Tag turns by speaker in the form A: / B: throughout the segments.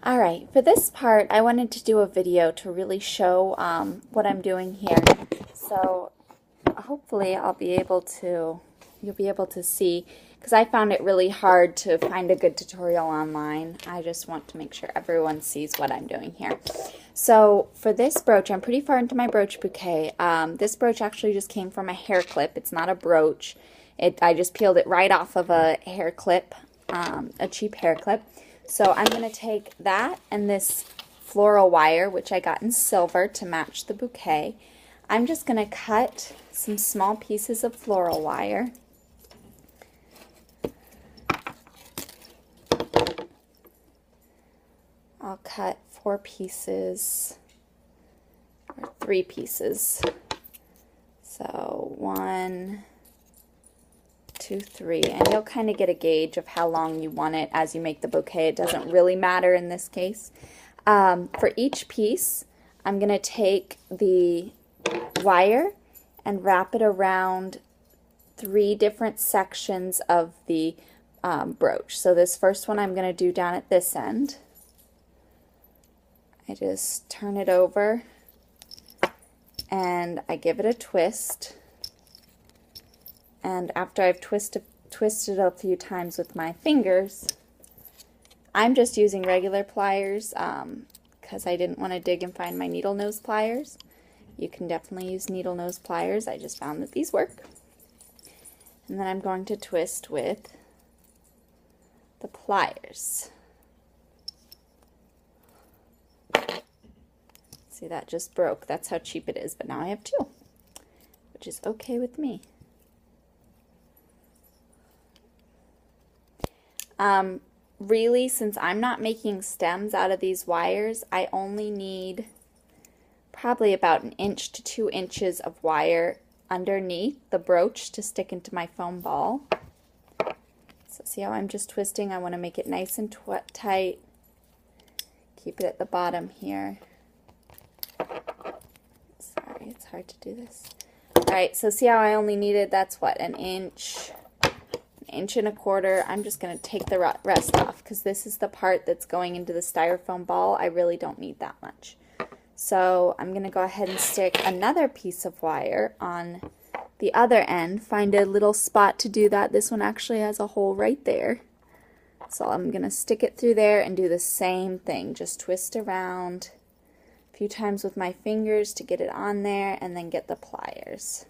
A: Alright, for this part I wanted to do a video to really show what I'm doing here. So hopefully you'll be able to see, because I found it really hard to find a good tutorial online. I just want to make sure everyone sees what I'm doing here. So for this brooch, I'm pretty far into my brooch bouquet. This brooch actually just came from a hair clip. It's not a brooch. I just peeled it right off of a hair clip, a cheap hair clip. So I'm going to take that and this floral wire, which I got in silver to match the bouquet. I'm just going to cut some small pieces of floral wire. I'll cut 4 pieces, or 3 pieces. So 1, 2, 3, and you'll kind of get a gauge of how long you want it as you make the bouquet. It doesn't really matter in this case. For each piece, I'm going to take the wire and wrap it around 3 different sections of the brooch. So this first one I'm going to do down at this end. I just turn it over and I give it a twist. And after I've twisted a few times with my fingers, I'm just using regular pliers because I didn't want to dig and find my needle nose pliers. You can definitely use needle nose pliers. I just found that these work. And then I'm going to twist with the pliers. See, that just broke. That's how cheap it is, but now I have 2, which is okay with me. Really, since I'm not making stems out of these wires, I only need probably about 1 inch to 2 inches of wire underneath the brooch to stick into my foam ball. So see how I'm just twisting? I want to make it nice and tight. Keep it at the bottom here. Sorry, it's hard to do this. Alright, so see how I only needed, that's what, 1 inch, 1 1/4 inches. I'm just going to take the rest off because this is the part that's going into the styrofoam ball. I really don't need that much. So I'm going to go ahead and stick another piece of wire on the other end. Find a little spot to do that. This one actually has a hole right there. So I'm going to stick it through there and do the same thing. Just twist around a few times with my fingers to get it on there and then get the pliers.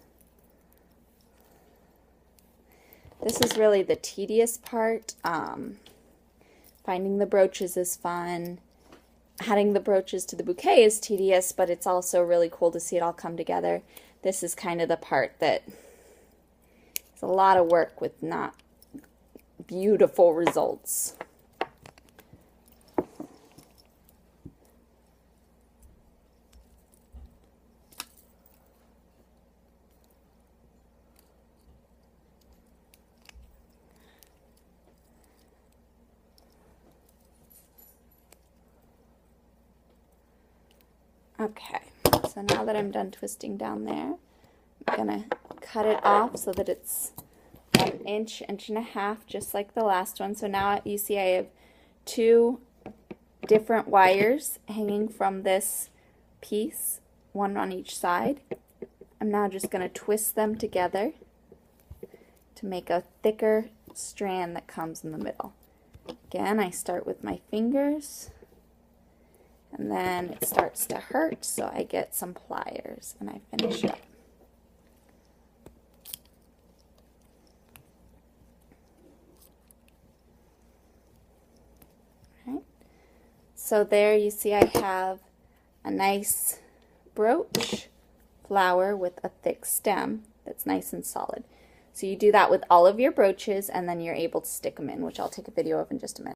A: This is really the tedious part. Finding the brooches is fun. Adding the brooches to the bouquet is tedious, but it's also really cool to see it all come together. This is kind of the part that is a lot of work with not beautiful results. Okay, so now that I'm done twisting down there, I'm going to cut it off so that it's 1 inch, 1.5 inches, just like the last one. So now you see I have 2 different wires hanging from this piece, 1 on each side. I'm now just going to twist them together to make a thicker strand that comes in the middle. Again, I start with my fingers. And then it starts to hurt, so I get some pliers and I finish up. Right. So there you see I have a nice brooch flower with a thick stem that's nice and solid. So you do that with all of your brooches and then you're able to stick them in, which I'll take a video of in just a minute.